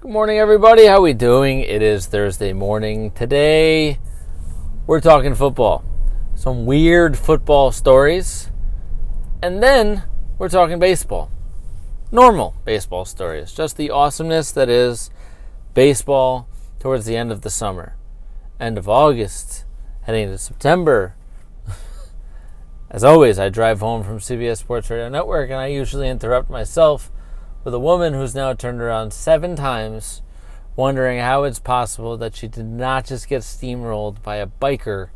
Good morning, everybody. How we doing? It is Thursday morning. Today, we're talking football. Some weird football stories. And then, we're talking baseball. Normal baseball stories. Just the awesomeness that is baseball towards the end of the summer. End of August. Heading into September. As always, I drive home from CBS Sports Radio Network, and I usually interrupt myself with a woman who's now turned around 7 times, wondering how it's possible that she did not just get steamrolled by a bicyclist,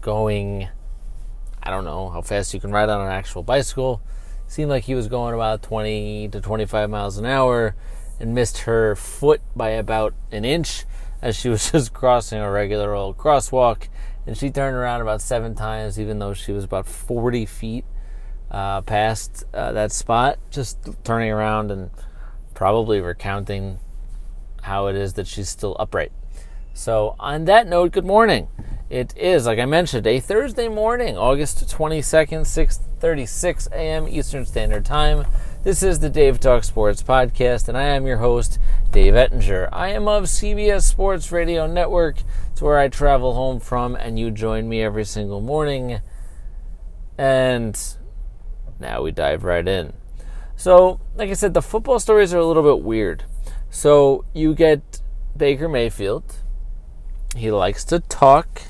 going, I don't know how fast you can ride on an actual bicycle. Seemed like he was going about 20 to 25 miles an hour and missed her foot by about an inch as she was just crossing a regular old crosswalk. And she turned around about 7 times, even though she was about 40 feet past that spot, just turning around and probably recounting how it is that she's still upright. So on that note, good morning. It is, like I mentioned, a Thursday morning, August 22nd, 6:36 a.m. Eastern Standard Time. This is the Dave Talk Sports podcast, and I am your host, Dave Ettinger. I am of CBS Sports Radio Network. It's where I travel home from, and you join me every single morning. And now we dive right in. So, like I said, the football stories are a little bit weird. So, you get Baker Mayfield. He likes to talk.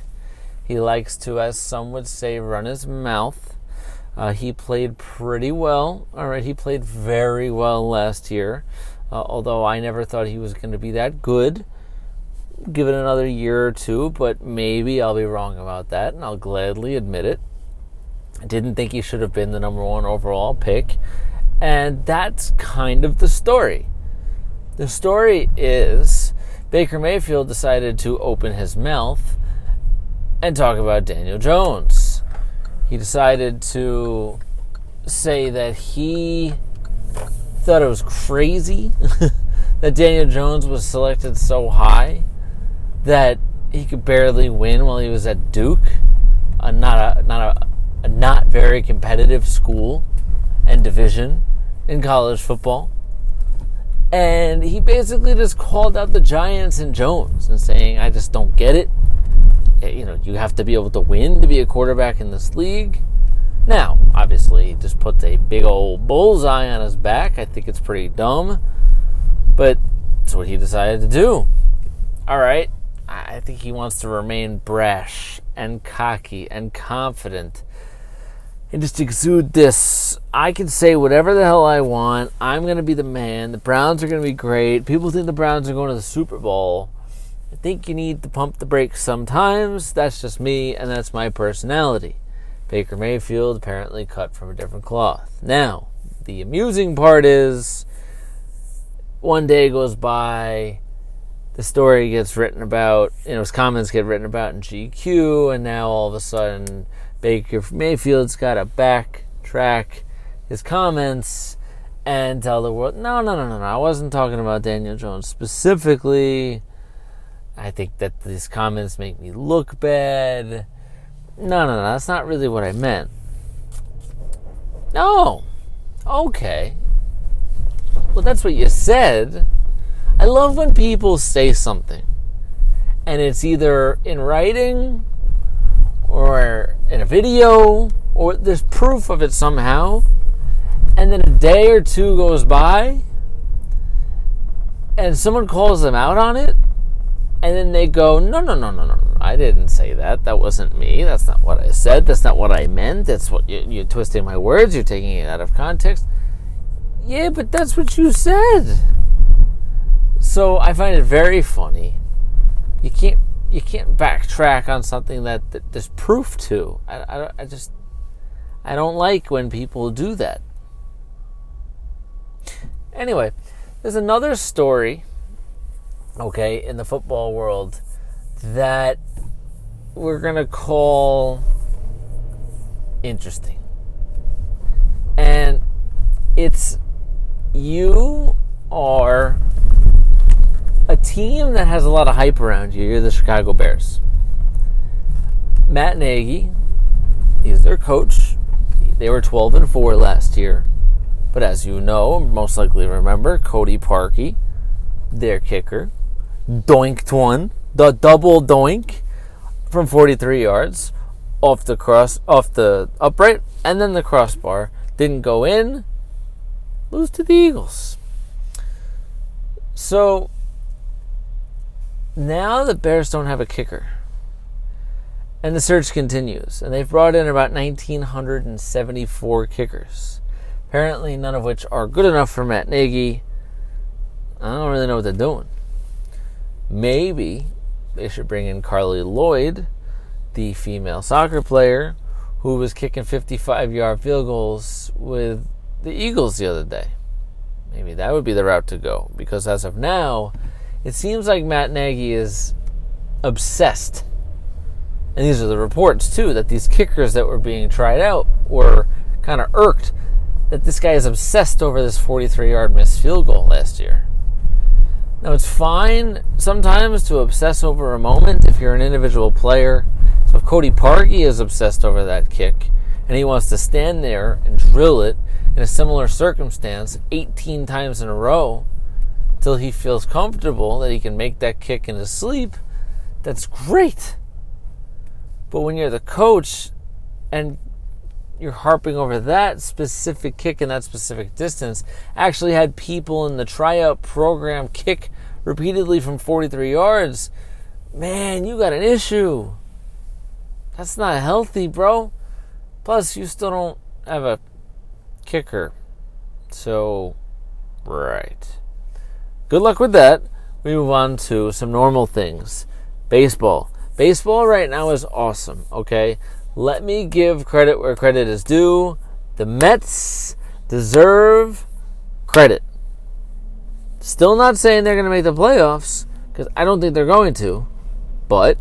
He likes to, as some would say, run his mouth. He played pretty well. All right, he played very well last year. Although I never thought he was going to be that good. Give it another year or two, but maybe I'll be wrong about that, and I'll gladly admit it. I didn't think he should have been the number 1 overall pick. And that's kind of the story. The story is Baker Mayfield decided to open his mouth and talk about Daniel Jones. He decided to say that he thought it was crazy that Daniel Jones was selected so high that he could barely win while he was at Duke, not very competitive school and division in college football. And he basically just called out the Giants and Jones and saying, I just don't get it. You have to be able to win to be a quarterback in this league. Now, obviously, he just puts a big old bullseye on his back. I think it's pretty dumb, but that's what he decided to do. All right. I think he wants to remain brash and cocky and confident and just exude this, I can say whatever the hell I want. I'm going to be the man. The Browns are going to be great. People think the Browns are going to the Super Bowl. I think you need to pump the brakes sometimes. That's just me, and that's my personality. Baker Mayfield apparently cut from a different cloth. Now, the amusing part is, one day goes by, the story gets written about, his comments get written about in GQ, and now all of a sudden Baker Mayfield's got to backtrack his comments and tell the world, no, I wasn't talking about Daniel Jones specifically. I think that these comments make me look bad. No, that's not really what I meant. No. Okay. Well, that's what you said. I love when people say something and it's either in writing or in a video, or there's proof of it somehow, and then a day or two goes by, and someone calls them out on it, and then they go, no, I didn't say that. That wasn't me. That's not what I said. That's not what I meant. That's what you're twisting my words. You're taking it out of context. Yeah, but that's what you said. So I find it very funny. You can't backtrack on something that there's proof to. I don't like when people do that. Anyway, there's another story, okay, in the football world that we're going to call interesting. And it's, you are a team that has a lot of hype around you. You're the Chicago Bears. Matt Nagy, he's their coach. They were 12-4 last year. But as you know, most likely remember, Cody Parkey, their kicker, doinked one, the double doink from 43 yards off the upright, and then the crossbar didn't go in. Lose to the Eagles. So now the Bears don't have a kicker. And the search continues. And they've brought in about 1,974 kickers. Apparently none of which are good enough for Matt Nagy. I don't really know what they're doing. Maybe they should bring in Carly Lloyd, the female soccer player, who was kicking 55-yard field goals with the Eagles the other day. Maybe that would be the route to go. Because as of now, it seems like Matt Nagy is obsessed. And these are the reports, too, that these kickers that were being tried out were kind of irked that this guy is obsessed over this 43-yard missed field goal last year. Now, it's fine sometimes to obsess over a moment if you're an individual player. So if Cody Parkey is obsessed over that kick and he wants to stand there and drill it in a similar circumstance 18 times in a row until he feels comfortable that he can make that kick in his sleep, that's great. But when you're the coach and you're harping over that specific kick in that specific distance, actually had people in the tryout program kick repeatedly from 43 yards, man, you got an issue. That's not healthy, bro. Plus, you still don't have a kicker. So, right. Good luck with that. We move on to some normal things. Baseball. Baseball right now is awesome, okay? Let me give credit where credit is due. The Mets deserve credit. Still not saying they're going to make the playoffs, because I don't think they're going to. But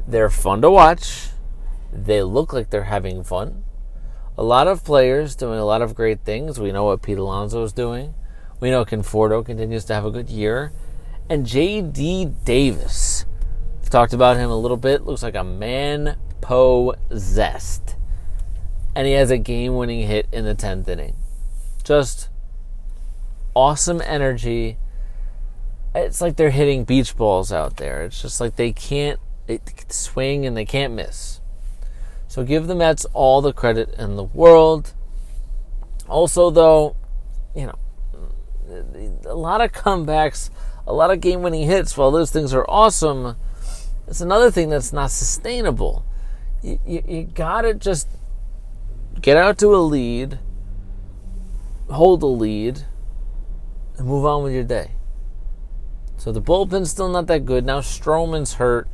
they're fun to watch. They look like they're having fun. A lot of players doing a lot of great things. We know what Pete Alonso is doing. We know Conforto continues to have a good year. And J.D. Davis, I've talked about him a little bit. Looks like a man possessed. And he has a game-winning hit in the 10th inning. Just awesome energy. It's like they're hitting beach balls out there. It's just like they can swing and they can't miss. So give the Mets all the credit in the world. Also, though, a lot of comebacks, a lot of game-winning hits, while those things are awesome, it's another thing that's not sustainable. You gotta just get out to a lead, hold the lead, and move on with your day. So the bullpen's still not that good. Now Stroman's hurt.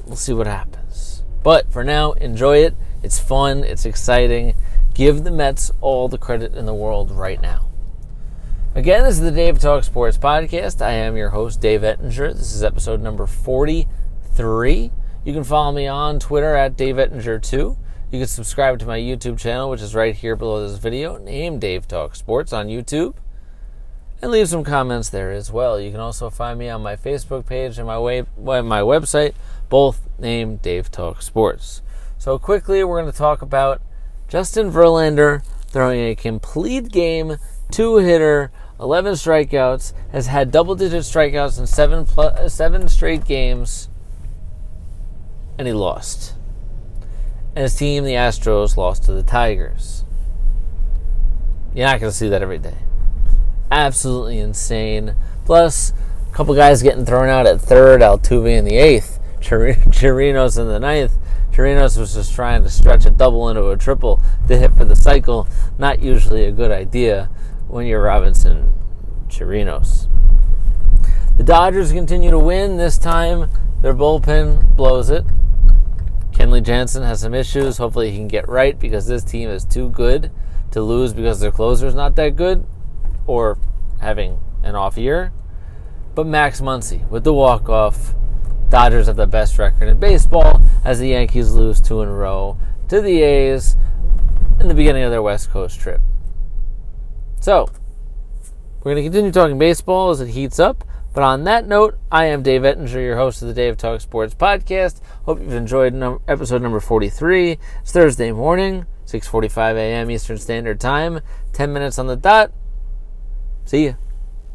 We'll see what happens. But for now, enjoy it. It's fun. It's exciting. Give the Mets all the credit in the world right now. Again, this is the Dave Talk Sports Podcast. I am your host, Dave Ettinger. This is episode number 43. You can follow me on Twitter at Dave Ettinger2. You can subscribe to my YouTube channel, which is right here below this video, named Dave Talk Sports on YouTube. And leave some comments there as well. You can also find me on my Facebook page and my website, both named Dave Talk Sports. So quickly, we're going to talk about Justin Verlander throwing a complete game, 2-hitter, 11 strikeouts, has had double-digit strikeouts in 7 straight games, and he lost. And his team, the Astros, lost to the Tigers. You're not going to see that every day. Absolutely insane. Plus, a couple guys getting thrown out at third, Altuve in the 8th, Chirinos in the 9th. Chirinos was just trying to stretch a double into a triple to hit for the cycle. Not usually a good idea when you're Robinson Chirinos. The Dodgers continue to win. This time, their bullpen blows it. Kenley Jansen has some issues. Hopefully he can get right, because this team is too good to lose because their closer's not that good or having an off year. But Max Muncy with the walk-off. Dodgers have the best record in baseball as the Yankees lose 2 in a row to the A's in the beginning of their West Coast trip. So, we're going to continue talking baseball as it heats up. But on that note, I am Dave Ettinger, your host of the Dave Talk Sports Podcast. Hope you've enjoyed episode number 43. It's Thursday morning, 6:45 a.m. Eastern Standard Time. 10 minutes on the dot. See ya.